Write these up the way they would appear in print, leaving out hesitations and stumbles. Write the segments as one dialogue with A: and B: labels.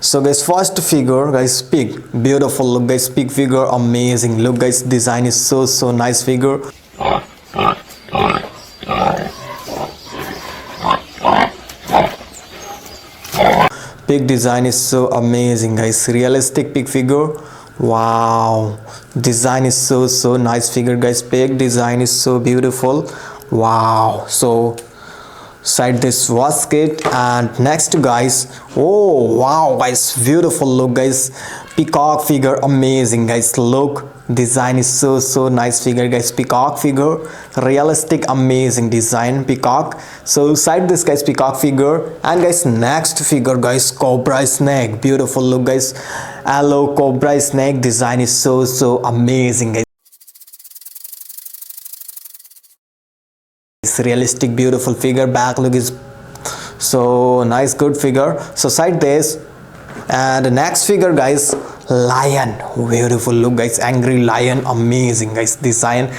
A: So guys, first figure guys, pig, beautiful. Look guys, pig figure, amazing. Look guys, design is so nice figure. Pig design is so amazing guys, realistic pig figure. Wow, design is so nice figure guys. Pig design is so beautiful. Wow. So side this basket, and next guys, oh wow guys, beautiful. Look guys, peacock figure, amazing guys. Look, design is so nice figure guys. Peacock figure, realistic, amazing design, peacock. So side this guys, peacock figure. And guys, next figure guys, cobra snake, beautiful. Look guys, hello, cobra snake, design is so amazing guys. Realistic, beautiful figure. Back look is so nice, good figure. So side this, and next figure guys, lion, beautiful. Look guys, angry lion, amazing guys, design.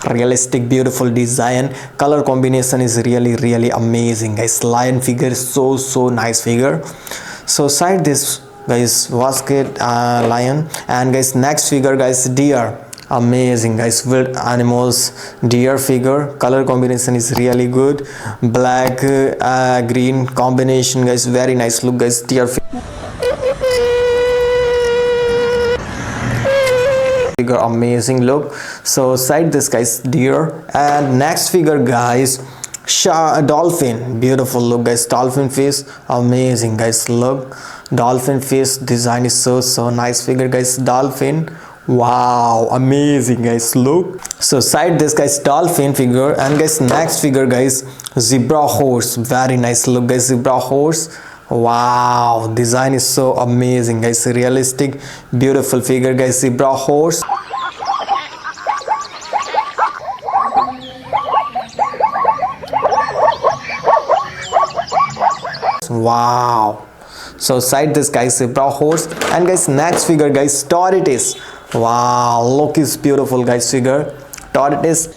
A: Realistic, beautiful design. Color combination is really amazing guys. Lion figure is so nice figure. So side this guys, basket, lion. And guys, next figure guys, deer, amazing guys. Wild animals, deer figure. Color combination is really good. Black green combination guys, very nice. Look guys, deer figure, amazing look. So side this guys, deer. And next figure guys, dolphin, beautiful. Look guys, dolphin fish, amazing guys. Look, dolphin fish design is so nice figure guys. Dolphin, wow, amazing guys. Look, so side this guys, dolphin figure. And guys, next figure guys, zebra horse, very nice. Look guys, zebra horse, wow, design is so amazing guys. Realistic, beautiful figure guys, zebra horse. Wow. So side this guys, zebra horse. And guys, next figure guys, tortoise, wow, look is beautiful guys figure, tortoise.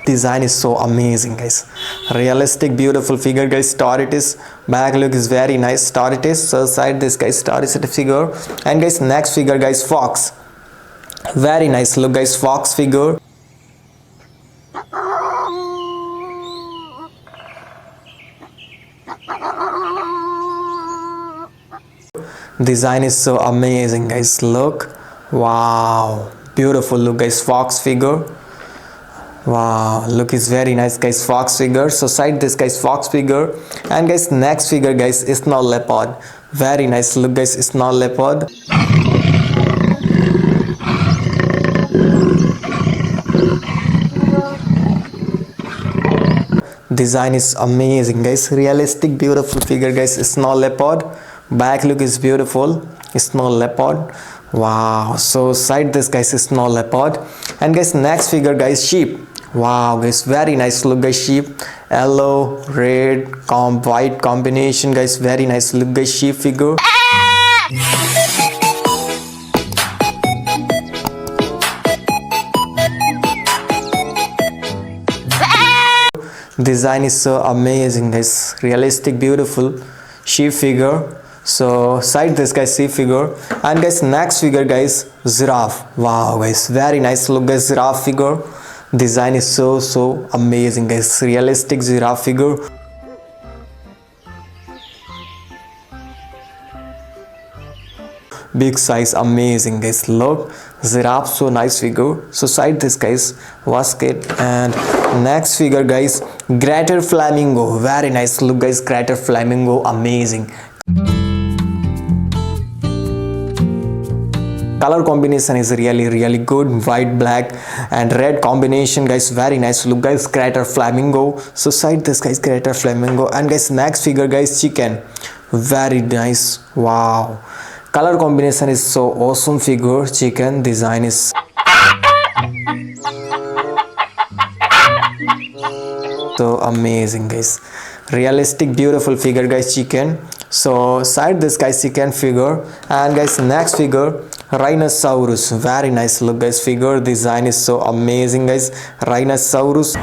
A: Design is so amazing guys. Realistic, beautiful figure guys, tortoise. Back look is very nice, tortoise. So side this guys, tortoise figure. And guys, next figure guys, fox, very nice. Look guys, fox figure. Design is so amazing guys. Look, wow, beautiful. Look guys, fox figure, wow, look is very nice guys, fox figure. So side this guys, fox figure. And guys, next figure guys, snow leopard, very nice. Look guys, snow leopard. Design is amazing guys. Realistic, beautiful figure guys, snow leopard. Back look is beautiful, snow leopard, wow. So side this guys, snow leopard. And guys, next figure guys, sheep, wow guys, very nice. Look guys, sheep, yellow, red, white combination guys, very nice. Look guys, sheep figure. Design is so amazing guys. Realistic, beautiful sheep figure. So side this guys, sheep figure. And guys, next figure guys, giraffe, wow guys, very nice. Look guys, giraffe figure. Design is so amazing guys. Realistic giraffe figure. Big size, amazing guys. Look, giraffe, so nice figure. So side this guys, basket. And next figure guys, greater flamingo, very nice. Look guys, greater flamingo, amazing. Color combination is really good. White, black and red combination guys, very nice. Look guys, greater flamingo. So side this guys, greater flamingo. And guys, next figure guys, chicken, very nice, wow. Color combination is so awesome figure, chicken. Design is so amazing guys. Realistic, beautiful figure guys, chicken. So side this guys, chicken figure. And guys, next figure, Rhinoceros, very nice look guys figure. Design is so amazing guys. Rhinoceros.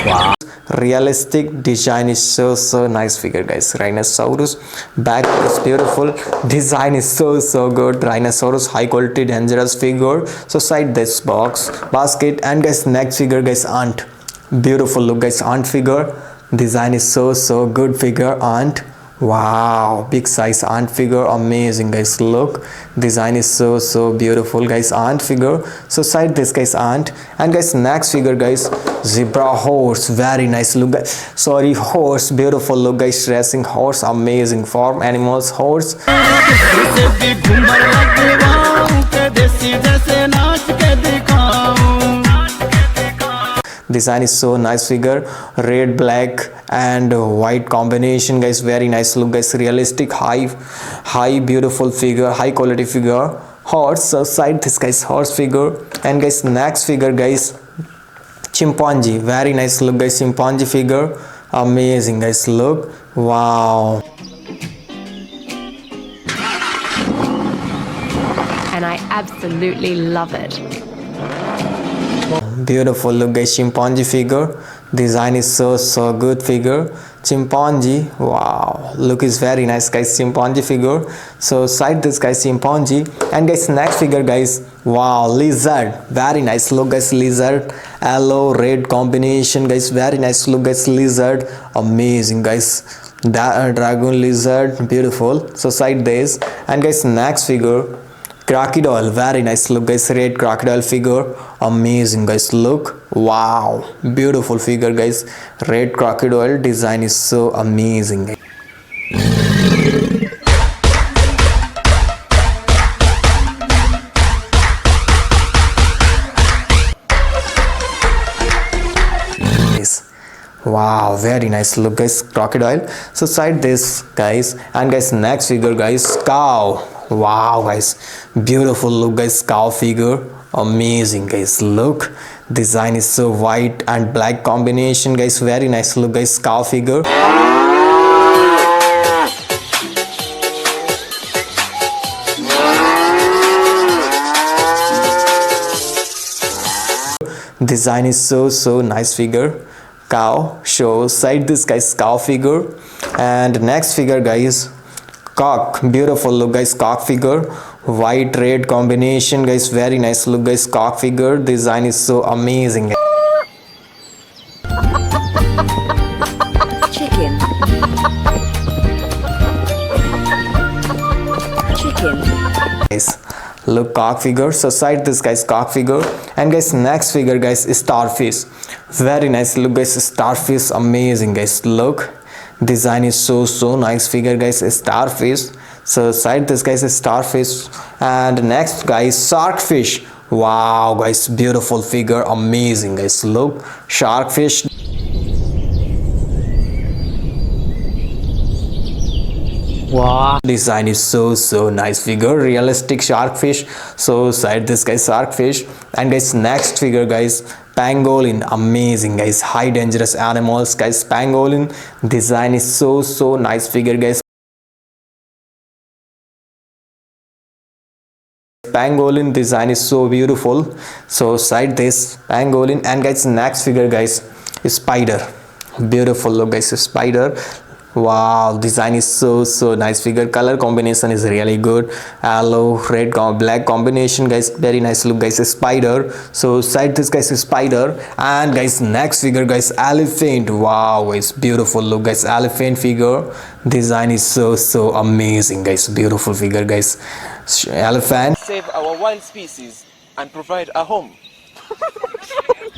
A: Wow. Realistic design is so nice figure guys. Rhinoceros back is beautiful, design is so good. Rhinoceros high quality dangerous figure. So side this box basket, and guys next figure guys ant. Beautiful look guys, ant figure. Design is so good figure ant. Wow, big size ant figure, amazing guys. Look, design is so beautiful guys, ant figure. So side this guys ant, and guys next figure guys zebra horse, very nice look guys. Sorry, horse, beautiful look guys. Racing horse, amazing farm animals horse. Design is so nice figure, red black and white combination guys, very nice look guys. Realistic high beautiful figure, high quality figure horse. So side this guys horse figure, and guys next figure guys chimpanzee, very nice look guys. Chimpanzee figure, amazing guys. Look, wow.
B: And I absolutely love it.
A: Beautiful look guys, chimpanzee figure. Design is so good figure. Chimpanzee, wow, look is very nice guys. Chimpanzee figure. So side this guys chimpanzee, and guys next figure guys, wow, lizard, very nice look guys. Lizard, yellow red combination guys, very nice look guys. Lizard, amazing guys. Dragon lizard, beautiful. So side this, and guys next figure crocodile, very nice look guys. Red crocodile figure, amazing guys. Look, wow, beautiful figure guys. Red crocodile, design is so amazing. Wow, very nice look guys, crocodile. So side this guys, and guys next figure guys cow. Wow guys, beautiful look guys, cow figure, amazing guys. Look, design is so white and black combination guys, very nice look guys. Cow figure. Design is so nice figure. Cow. Show side this guys cow figure, and next figure guys cock, beautiful look guys. Cock figure, white red combination guys, very nice look guys. Cock figure, design is so amazing.
B: Chicken.
A: Guys, look, cock figure. So side this guys cock figure, and guys next figure guys starfish, very nice look guys. Starfish, amazing guys. Look, design is so nice figure guys. Starfish. So side this guys starfish, and next guys sharkfish. Wow guys, beautiful figure, amazing guys. Look, sharkfish. Wow, design is so nice figure, realistic sharkfish. So side this guys sharkfish, and guys next figure guys pangolin, amazing guys. High dangerous animals guys. Pangolin, design is so nice figure guys. Pangolin, design is so beautiful. So side this pangolin, and guys next figure guys spider, beautiful look guys. Spider, wow, design is so nice figure. Color combination is really good, yellow red black combination guys, very nice look guys. Spider. So side this guys spider, and guys next figure guys elephant. Wow guys, beautiful look guys. Elephant figure, design is so amazing guys. Beautiful figure guys. Elephant.
C: Save our wild species and provide a home.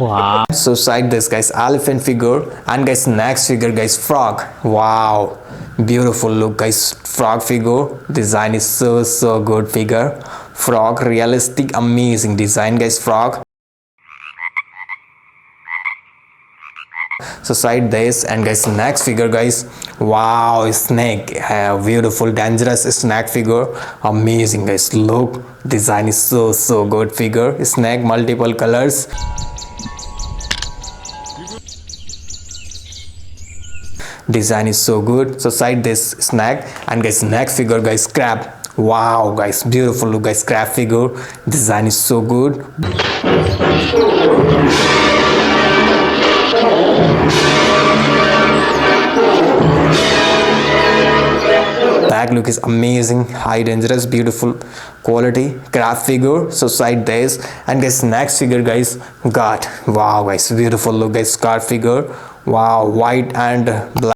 A: Wow. So side this guys elephant figure, and guys next figure guys frog. Wow, beautiful look guys. Frog figure, design is so good figure. Frog, realistic, amazing design guys. Frog. So side this, and guys next figure guys, wow, snake, beautiful dangerous snake figure, amazing guys. Look, design is so good figure. Snake, multiple colors. design is so good. So side this snack, and guys next figure guys, crab. Wow guys, beautiful look guys, crab figure, design is so good. Back look is amazing, high dangerous, beautiful quality craft figure. So side this, and guys next figure guys, got, wow guys, beautiful look guys, card figure. Wow, white and black.